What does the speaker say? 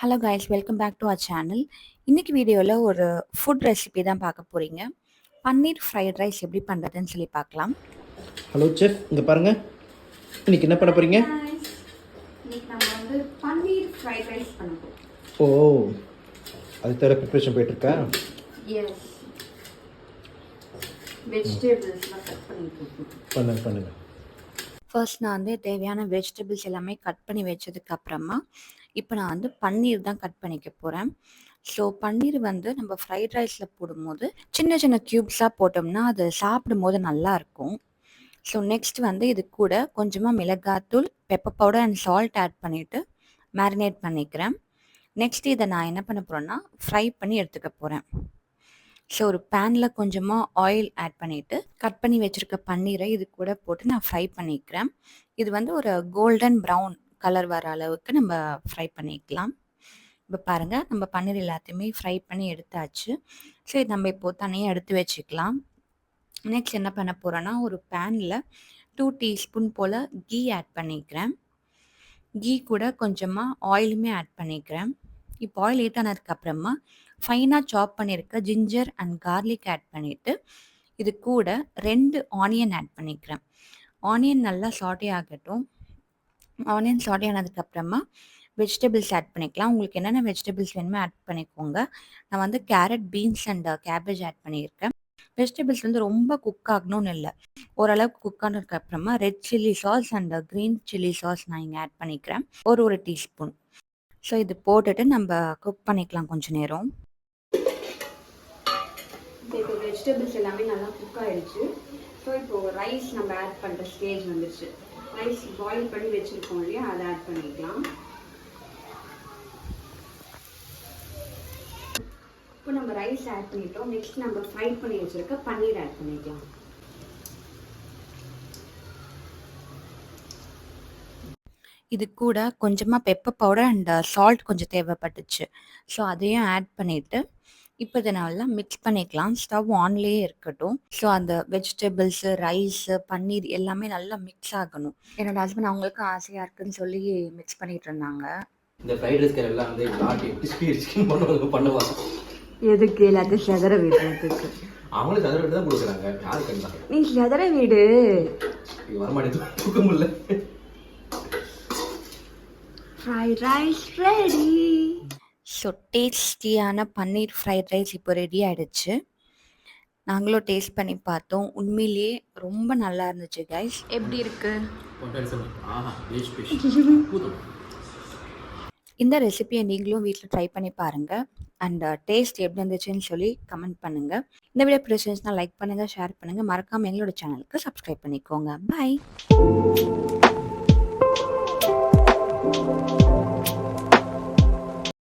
Hello guys, welcome back to our channel. இன்னைக்கு வீடியோவில் ஒரு ஃபுட் ரெசிபி தான் பார்க்க போகிறீங்க. பன்னீர் ஃப்ரைட் ரைஸ் எப்படி பண்ணுறதுன்னு சொல்லி பார்க்கலாம். ஹலோ செஃப், இங்கே பாருங்கள். இன்னைக்கு என்ன பண்ண போகிறீங்க? இன்னைக்கு நம்ம வந்து பன்னீர் ஃப்ரைட் ரைஸ் பண்ண போகிறோம். ஓ, அது தவிர ப்ரிப்ரேஷன் போயிட்டுருக்கா? எஸ், வெஜிடபிள்ஸ்லாம் கட் பண்ணி பண்ணுங்க. ஃபர்ஸ்ட் நான் வந்து தேவையான வெஜிடபிள்ஸ் எல்லாமே கட் பண்ணி வச்சதுக்கு அப்புறமா இப்போ நான் வந்து பன்னீர் தான் கட் பண்ணிக்க போகிறேன். ஸோ பன்னீர் வந்து நம்ம ஃப்ரைட் ரைஸில் போடும்போது சின்ன சின்ன க்யூப்ஸாக போட்டோம்னா அது சாப்பிடும்போது நல்லாயிருக்கும். ஸோ நெக்ஸ்ட் வந்து இது கூட கொஞ்சமாக மிளகாத்தூள், pepper powder and salt add பண்ணிவிட்டு மேரினேட் பண்ணிக்கிறேன். நெக்ஸ்ட் இதை நான் என்ன பண்ண போகிறேன்னா ஃப்ரை பண்ணி எடுத்துக்க போகிறேன். ஸோ ஒரு பேனில் கொஞ்சமாக ஆயில் ஆட் பண்ணிவிட்டு கட் பண்ணி வச்சுருக்க பன்னீரை இது கூட போட்டு நான் ஃப்ரை பண்ணிக்கிறேன். இது வந்து ஒரு கோல்டன் ப்ரௌன் கலர் வர அளவுக்கு நம்ம ஃப்ரை பண்ணிக்கலாம். இப்போ பாருங்கள், நம்ம பன்னீர் எல்லாத்தையுமே ஃப்ரை பண்ணி எடுத்தாச்சு. ஸோ இது நம்ம இப்போது தனியாக எடுத்து வச்சுக்கலாம். நெக்ஸ்ட் என்ன பண்ண போகிறேன்னா ஒரு பேனில் 2 டீஸ்பூன் போல் கீ ஆட் பண்ணிக்கிறேன். கீ கூட கொஞ்சமாக ஆயிலுமே ஆட் பண்ணிக்கிறேன். இப்போ ஆயில் ஹீட் ஆனதுக்கப்புறமா ஃபைனாக சாப் பண்ணியிருக்க ஜிஞ்சர் அண்ட் கார்லிக் ஆட் பண்ணிவிட்டு இது கூட 2 ஆனியன் ஆட் பண்ணிக்கிறேன். ஆனியன் நல்லா சாட்டே ஆகட்டும். ஆனியன் சாட்டே ஆனதுக்கப்புறமா வெஜிடபிள்ஸ் ஆட் பண்ணிக்கலாம். உங்களுக்கு என்னென்ன வெஜிடபிள்ஸ் வேணுமோ ஆட் பண்ணிக்கோங்க. நான் வந்து carrot, beans and cabbage add பண்ணியிருக்கேன். வெஜிடபிள்ஸ் வந்து ரொம்ப குக் ஆகணும்னு இல்லை, ஓரளவுக்கு குக் ஆனதுக்கப்புறமா red chilli sauce and green chilli sauce நான் இங்கே ஆட் பண்ணிக்கிறேன், ஒரு டீஸ்பூன். ஸோ இது போட்டுட்டு நம்ம குக் பண்ணிக்கலாம் கொஞ்சம் நேரம். இப்போ வெஜிடபிள்ஸ் எல்லாமே நல்லா குக் ஆகிடுச்சு. ஸோ இப்போது ரைஸ் நம்ம ஆட் பண்ணுற ஸ்டேஜ் வந்துடுச்சு. ரைஸ் பாயில் பண்ணி வச்சுருக்கோம் இல்லையா, அதை ஆட் பண்ணிக்கலாம். இப்போ நம்ம ரைஸ் ஆட் பண்ணிட்டோம். நெக்ஸ்ட் நம்ம ஃப்ரை பண்ணி வச்சுருக்க பன்னீர் ஆட் பண்ணிக்கலாம். இது கூட கொஞ்சமாக பெப்பர் பவுடர் அண்ட் சால்ட் கொஞ்சம் தேவைப்பட்டுச்சு. ஸோ அதையும் ஆட் பண்ணிவிட்டு இப்போ இதை நல்லா மிக்ஸ் பண்ணிக்கலாம். ஸ்டவ் ஆன்லேயே இருக்கட்டும். ஸோ அந்த வெஜிடபிள்ஸு, ரைஸு, பன்னீர் எல்லாமே நல்லா மிக்ஸ் ஆகணும். என்னோட ஹஸ்பண்ட் அவங்களுக்கும் ஆசையாக இருக்குன்னு சொல்லி மிக்ஸ் பண்ணிட்டு இருந்தாங்க. இந்த ஃப்ரைட் ரைஸ்க்கு எல்லாம் வந்து நாட்டி சிக்கன் பண்ணுவாங்க. எதுக்கு எல்லாத்தையும் செதற விடுறதுக்கு? அவங்களும் செதற விட்டு தான் கொடுக்குறாங்க. யாரு கண்டா நீ செதற வீடு வரமாட்டேது, தூக்க முடியல. Fried rice ready. ஸோ டேஸ்டியான பன்னீர் ஃப்ரைட் ரைஸ் இப்போ ரெடி ஆகிடுச்சு. நாங்களும் டேஸ்ட் பண்ணி பார்த்தோம். உண்மையிலேயே ரொம்ப நல்லா இருந்துச்சு கைஸ். எப்படி இருக்கு? இந்த ரெசிபியை நீங்களும் வீட்டில் ட்ரை பண்ணி பாருங்கள். அண்ட் டேஸ்ட் எப்படி இருந்துச்சுன்னு சொல்லி கமெண்ட் பண்ணுங்கள். இந்த வீடியோ பிடிச்சிருந்துச்சுன்னா லைக் பண்ணுங்கள், ஷேர் பண்ணுங்கள். மறக்காமல் எங்களோட சேனலுக்கு சப்ஸ்கிரைப் பண்ணிக்கோங்க. பாய்.